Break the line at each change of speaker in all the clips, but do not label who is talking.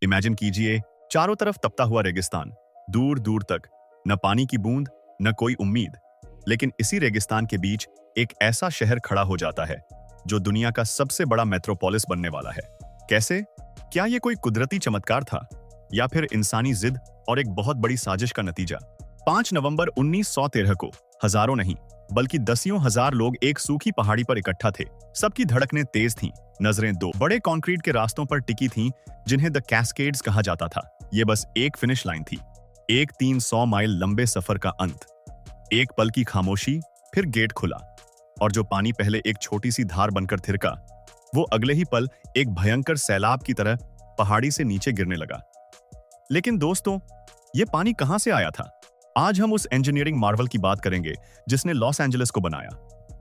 Imagine कीजिए, चारों तरफ तपता हुआ रेगिस्तान, दूर दूर तक न पानी की बूंद न कोई उम्मीद। लेकिन इसी रेगिस्तान के बीच एक ऐसा शहर खड़ा हो जाता है जो दुनिया का सबसे बड़ा मेट्रोपोलिस बनने वाला है। कैसे? क्या ये कोई कुदरती चमत्कार था या फिर इंसानी जिद और एक बहुत बड़ी साजिश का नतीजा? 5 नवंबर 1913 को हजारों नहीं बल्कि दसियों हजार लोग एक सूखी पहाड़ी पर इकट्ठा थे। सबकी धड़कनें तेज थीं, नजरें दो बड़े कंक्रीट के रास्तों पर टिकी थीं जिन्हें द कैस्केड्स कहा जाता था। ये बस एक फिनिश लाइन थी, एक 300 माइल लंबे सफर का अंत। एक पल की खामोशी, फिर गेट खुला और जो पानी पहले एक छोटी सी धार बनकर थिरका, वो अगले ही पल एक भयंकर सैलाब की तरह पहाड़ी से नीचे गिरने लगा। लेकिन दोस्तों, ये पानी कहां से आया था? आज हम उस इंजीनियरिंग मार्वल की बात करेंगे जिसने लॉस एंजलिस को बनाया।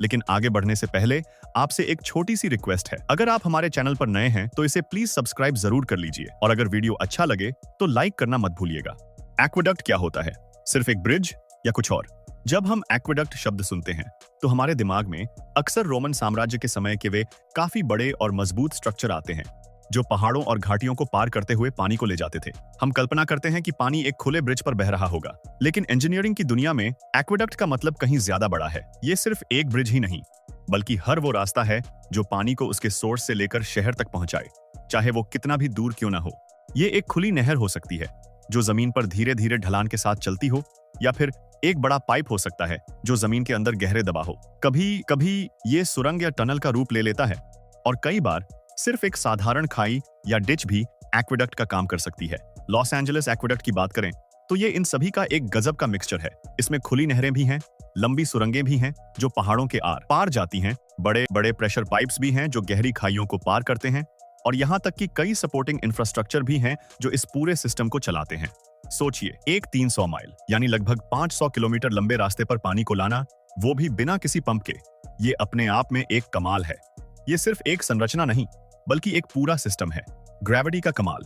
लेकिन आगे बढ़ने से पहले आपसे एक छोटी सी रिक्वेस्ट है। अगर आप हमारे चैनल पर नए हैं तो इसे प्लीज सब्सक्राइब जरूर कर लीजिए और अगर वीडियो अच्छा लगे तो लाइक करना मत भूलिएगा। एक्वेडक्ट क्या होता है? सिर्फ एक ब्रिज या कुछ और? जब हम एक्वेडक्ट शब्द सुनते हैं तो हमारे दिमाग में अक्सर रोमन साम्राज्य के समय के वे काफी बड़े और मजबूत स्ट्रक्चर आते हैं जो पहाड़ों और घाटियों को पार करते हुए पानी को ले जाते थे। हम कल्पना करते हैं कि पानी एक खुले ब्रिज पर बह रहा होगा, लेकिन इंजीनियरिंग की दुनिया में एक्वेडक्ट का मतलब कहीं ज्यादा बड़ा है। ये सिर्फ एक ब्रिज ही नहीं बल्कि हर वो रास्ता है जो पानी को उसके सोर्स से लेकर शहर तक पहुंचाए, चाहे वो कितना भी दूर क्यों ना हो। ये एक खुली नहर हो सकती है जो जमीन पर धीरे धीरे ढलान के साथ चलती हो, या फिर एक बड़ा पाइप हो सकता है जो जमीन के अंदर गहरे दबा हो। कभी कभी ये सुरंग या टनल का रूप ले लेता है और कई बार सिर्फ एक साधारण खाई या डिच भी एक्वेडक्ट का काम कर सकती है। लॉस एंजलिस एक्वेडक्ट की बात करें तो ये इन सभी का एक गजब का मिक्सचर है। इसमें खुली नहरें भी हैं, लंबी सुरंगें भी हैं जो पहाड़ों के आर पार जाती हैं, बड़े बड़े प्रेशर पाइप्स भी हैं जो गहरी खाइयों को पार करते हैं, और यहाँ तक कि कई सपोर्टिंग इंफ्रास्ट्रक्चर भी हैं जो इस पूरे सिस्टम को चलाते हैं। सोचिए, एक 300 माइल यानी लगभग 500 किलोमीटर लंबे रास्ते पर पानी को लाना, वो भी बिना किसी पंप के। ये अपने आप में एक कमाल है। ये सिर्फ एक संरचना नहीं बल्कि एक पूरा सिस्टम है। ग्रेविटी का कमाल,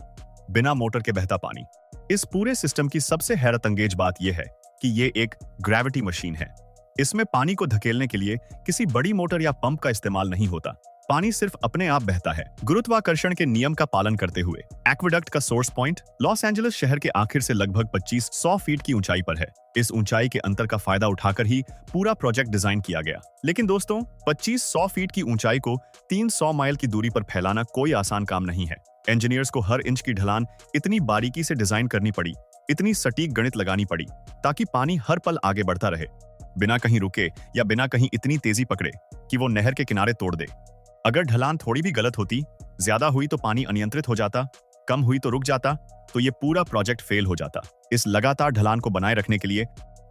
बिना मोटर के बहता पानी। इस पूरे सिस्टम की सबसे हैरतअंगेज बात यह है कि ये एक ग्रेविटी मशीन है। इसमें पानी को धकेलने के लिए किसी बड़ी मोटर या पंप का इस्तेमाल नहीं होता। पानी सिर्फ अपने आप बहता है, गुरुत्वाकर्षण के नियम का पालन करते हुए। एक्वेडक्ट का सोर्स पॉइंट लॉस एंजलिस शहर के आखिर से लगभग 2500 फीट की ऊंचाई पर है। इस ऊंचाई के अंतर का फायदा उठाकर ही पूरा प्रोजेक्ट डिजाइन किया गया। लेकिन दोस्तों, 2500 फीट की ऊंचाई को 300 माइल की दूरी पर फैलाना कोई आसान काम नहीं है। इंजीनियर्स को हर इंच की ढलान इतनी बारीकी से डिजाइन करनी पड़ी, इतनी सटीक गणित लगानी पड़ी ताकि पानी हर पल आगे बढ़ता रहे, बिना कहीं रुके या बिना कहीं इतनी तेजी पकड़े कि वो नहर के किनारे तोड़ दे। अगर ढलान थोड़ी भी गलत होती, ज्यादा हुई तो पानी अनियंत्रित हो जाता, कम हुई तो रुक जाता, तो ये पूरा प्रोजेक्ट फेल हो जाता। इस लगातार ढलान को बनाए रखने के लिए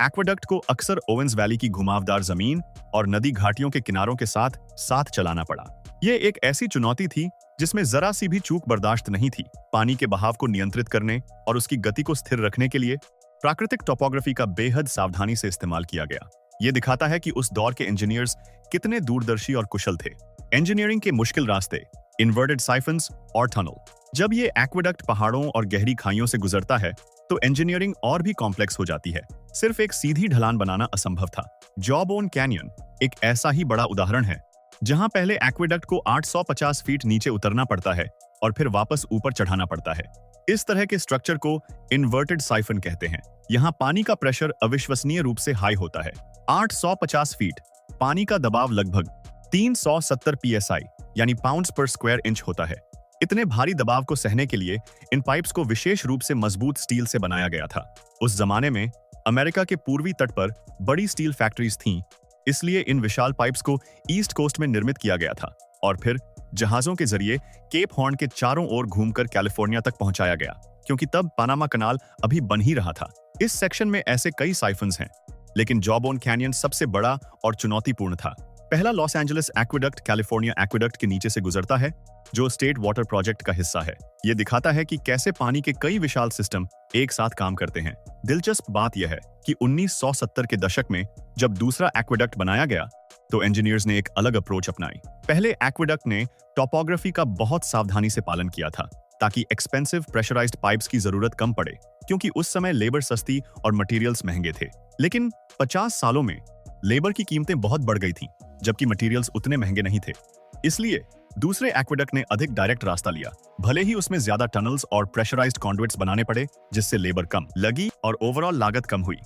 एक्वेडक्ट को अक्सर ओवेंस वैली की घुमावदार जमीन और नदी घाटियों के किनारों के साथ साथ चलाना पड़ा। ये एक ऐसी चुनौती थी जिसमें जरा सी भी चूक बर्दाश्त नहीं थी। पानी के बहाव को नियंत्रित करने और उसकी गति को स्थिर रखने के लिए प्राकृतिक टोपोग्राफी का बेहद सावधानी से इस्तेमाल किया गया। ये दिखाता है कि उस दौर के इंजीनियर्स कितने दूरदर्शी और कुशल थे। इंजीनियरिंग के मुश्किल रास्ते, इन्वर्टेड साइफन्स और टनल। जब ये एक्वेडक्ट पहाड़ों और गहरी खाइयों से गुजरता है तो इंजीनियरिंग और भी कॉम्प्लेक्स हो जाती है। सिर्फ एक सीधी ढलान बनाना असंभव था। जॉबोन कैनियन एक ऐसा ही बड़ा उदाहरण है जहां पहले एक्वेडक्ट को 850 फीट नीचे उतरना पड़ता है और फिर वापस ऊपर चढ़ाना पड़ता है। इस तरह के स्ट्रक्चर को इन्वर्टेड साइफन कहते हैं। यहाँ पानी का प्रेशर अविश्वसनीय रूप से हाई होता है। 850 फीट, पानी का दबाव लगभग 370 psi यानी पाउंड्स पर स्क्वायर इंच होता है। इतने भारी दबाव को सहने के लिए इन पाइप्स को विशेष रूप से मजबूत स्टील से बनाया गया था। उस जमाने में अमेरिका के पूर्वी तट पर बड़ी स्टील फैक्ट्रीज थीं, इसलिए इन विशाल पाइप्स को ईस्ट कोस्ट में निर्मित किया गया था और फिर जहाजों के जरिए केप हॉर्न के चारों ओर घूमकर कैलिफोर्निया तक पहुंचाया गया, क्योंकि तब पनामा कनाल अभी बन ही रहा था। इस सेक्शन में ऐसे कई साइफन्स हैं, लेकिन जॉबोन कैनियन सबसे बड़ा और चुनौतीपूर्ण था। पहला Los Angeles aqueduct California aqueduct के नीचे से गुजरता है, जो स्टेट वाटर प्रोजेक्ट का हिस्सा है। यह दिखाता है कि कैसे पानी के कई विशाल सिस्टम एक साथ काम करते हैं। दिलचस्प बात यह है कि 1970 के दशक में जब दूसरा एक्वेडक्ट बनाया गया तो इंजीनियर्स ने एक अलग अप्रोच अपनाई। पहले एक्वेडक्ट ने टोपोग्राफी का बहुत सावधानी से पालन किया था ताकि एक्सपेंसिव प्रेशराइज्ड पाइप्स की जरूरत कम पड़े, क्योंकि उस समय लेबर सस्ती और मटेरियल्स महंगे थे। लेकिन 50 सालों में लेबर की कीमतें बहुत बढ़ गई थीं, जबकि मटेरियल्स उतने महंगे नहीं थे। इसलिए दूसरे एक्वेडक्ट ने अधिक डायरेक्ट रास्ता लिया, भले ही उसमें ज्यादा टनल्स और प्रेशराइज्ड कॉन्डुइट्स बनाने पड़े, जिससे लेबर कम लगी और ओवरऑल लागत कम हुई।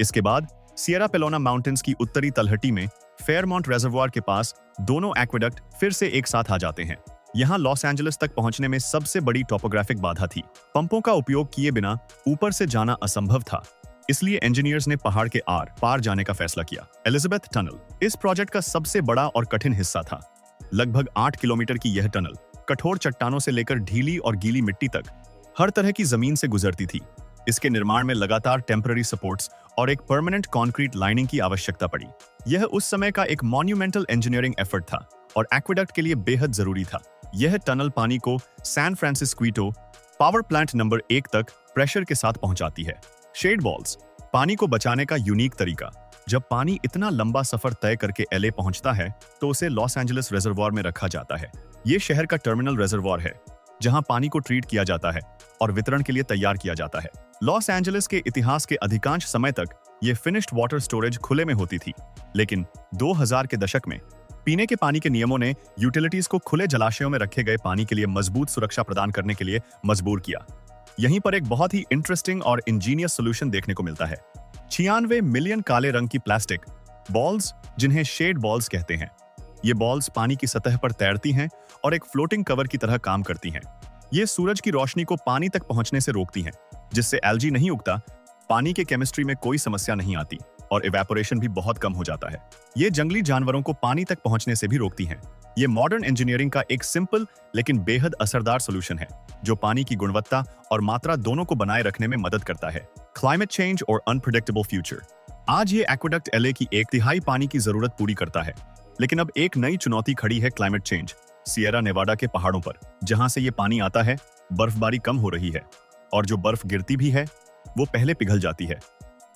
इसके बाद सियरा पेलोना माउंटेन्स की उत्तरी तलहटी में फेयरमाउंट रेजर्वोयर के पास दोनों एक्वेडक्ट फिर से एक साथ आ जाते हैं। यहाँ लॉस एंजलिस तक पहुंचने में सबसे बड़ी टॉपोग्राफिक बाधा थी। पंपों का उपयोग किए बिना ऊपर से जाना असंभव था, इसलिए इंजीनियर्स ने पहाड़ के आर पार जाने का फैसला किया। एलिजाबेथ टनल इस प्रोजेक्ट का सबसे बड़ा और कठिन हिस्सा था। लगभग 8 किलोमीटर की यह टनल कठोर चट्टानों से लेकर ढीली और गीली मिट्टी तक हर तरह की जमीन से गुजरती थी। इसके निर्माण में लगातार टेम्पररी सपोर्ट्स और एक परमानेंट कंक्रीट लाइनिंग की आवश्यकता पड़ी। यह उस समय का एक मॉन्यूमेंटल इंजीनियरिंग एफर्ट था और एक्वेडक्ट के लिए बेहद जरूरी था। यह टनल पानी को San Francisco power plant number 1 तक प्रेशर के साथ पहुंचाती है। शेड वॉल्स पानी को बचाने का यूनिक तरीका। जब पानी इतना लंबा सफर तय करके एलए पहुंचता है तो उसे लॉस एंजलिस रिजर्वोयर में रखा जाता है। ये शहर का टर्मिनल रिजर्वोयर है जहां पानी को ट्रीट किया जाता है और वितरण के लिए तैयार किया जाता है। लॉस एंजलिस के इतिहास के अधिकांश समय तक ये फिनिश्ड वाटर स्टोरेज खुले में होती थी, लेकिन 2000 के दशक में पीने के पानी के नियमों ने यूटिलिटीज को खुले जलाशयों में रखे गए पानी के लिए मजबूत सुरक्षा प्रदान करने के लिए मजबूर किया। यहीं पर एक बहुत ही इंटरेस्टिंग और इंजीनियस सोल्यूशन देखने को मिलता है। 96 मिलियन काले रंग की प्लास्टिक बॉल्स, जिन्हें शेड बॉल्स कहते हैं। ये बॉल्स पानी की सतह पर तैरती हैं और एक फ्लोटिंग कवर की तरह काम करती हैं। ये सूरज की रोशनी को पानी तक पहुंचने से रोकती हैं, जिससे एल्गी नहीं उगता, पानी के केमिस्ट्री में कोई समस्या नहीं आती और इवेपोरेशन भी बहुत कम हो जाता है। ये जंगली जानवरों को पानी तक पहुंचने से भी रोकती हैं। ये मॉडर्न इंजीनियरिंग का एक सिंपल लेकिन बेहद असरदार सोल्यूशन है, जो पानी की गुणवत्ता और मात्रा दोनों को बनाए रखने में मदद करता है। क्लाइमेट चेंज और अनप्रेडिक्टेबल फ्यूचर। आज ये एक्वेडक्ट एलए की 1/3 पानी की जरूरत पूरी करता है, लेकिन अब एक नई चुनौती खड़ी है क्लाइमेट चेंज। सियरा नेवाडा के पहाड़ों पर जहां से ये पानी आता है, बर्फबारी कम हो रही है और जो बर्फ गिरती भी है वो पहले पिघल जाती है।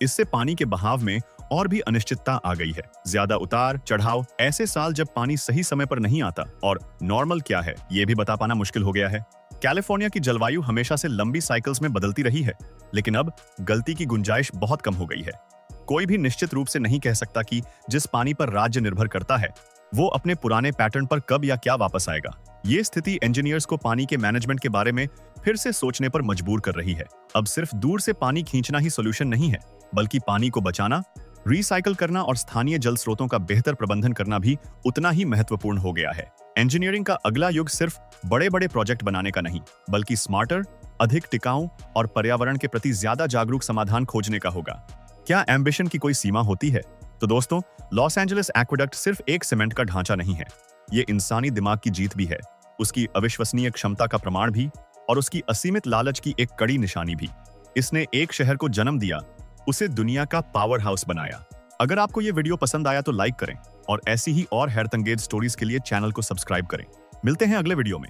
इससे पानी के बहाव में और भी अनिश्चितता आ गई है। ज्यादा उतार चढ़ाव, ऐसे साल जब पानी सही समय पर नहीं आता और नॉर्मल क्या है ये भी बता पाना मुश्किल हो गया है। कैलिफोर्निया की जलवायु हमेशा से लंबी साइकिल्स में बदलती रही है, लेकिन अब गलती की गुंजाइश बहुत कम हो गई है। कोई भी निश्चित रूप से नहीं कह सकता कि जिस पानी पर राज्य निर्भर करता है वो अपने पुराने पैटर्न पर कब या क्या वापस आएगा। ये स्थिति इंजीनियर्स को पानी के मैनेजमेंट के बारे में फिर से सोचने पर मजबूर कर रही है। अब सिर्फ दूर से पानी खींचना ही सोल्यूशन नहीं है, बल्कि पानी को बचाना, रिसाइकल करना और स्थानीय जल स्रोतों का बेहतर प्रबंधन करना भी उतना ही महत्वपूर्ण हो गया है। इंजीनियरिंग का अगला युग सिर्फ बड़े-बड़े प्रोजेक्ट बनाने का नहीं, बल्कि स्मार्टर, अधिक टिकाऊ और पर्यावरण के प्रति ज्यादा जागरूक समाधान खोजने का होगा। क्या एम्बिशन की कोई सीमा होती है? तो दोस्तों, लॉस एंजलिस एक्वेडक्ट सिर्फ एक सीमेंट का ढांचा नहीं है, ये इंसानी दिमाग की जीत भी है, उसकी अविश्वसनीय क्षमता का प्रमाण भी और उसकी असीमित लालच की एक कड़ी निशानी भी। इसने एक शहर को जन्म दिया, उसे दुनिया का पावर हाउस बनाया। अगर आपको ये वीडियो पसंद आया तो लाइक करें और ऐसी ही और हैरतअंगेज स्टोरीज के लिए चैनल को सब्सक्राइब करें। मिलते हैं अगले वीडियो में।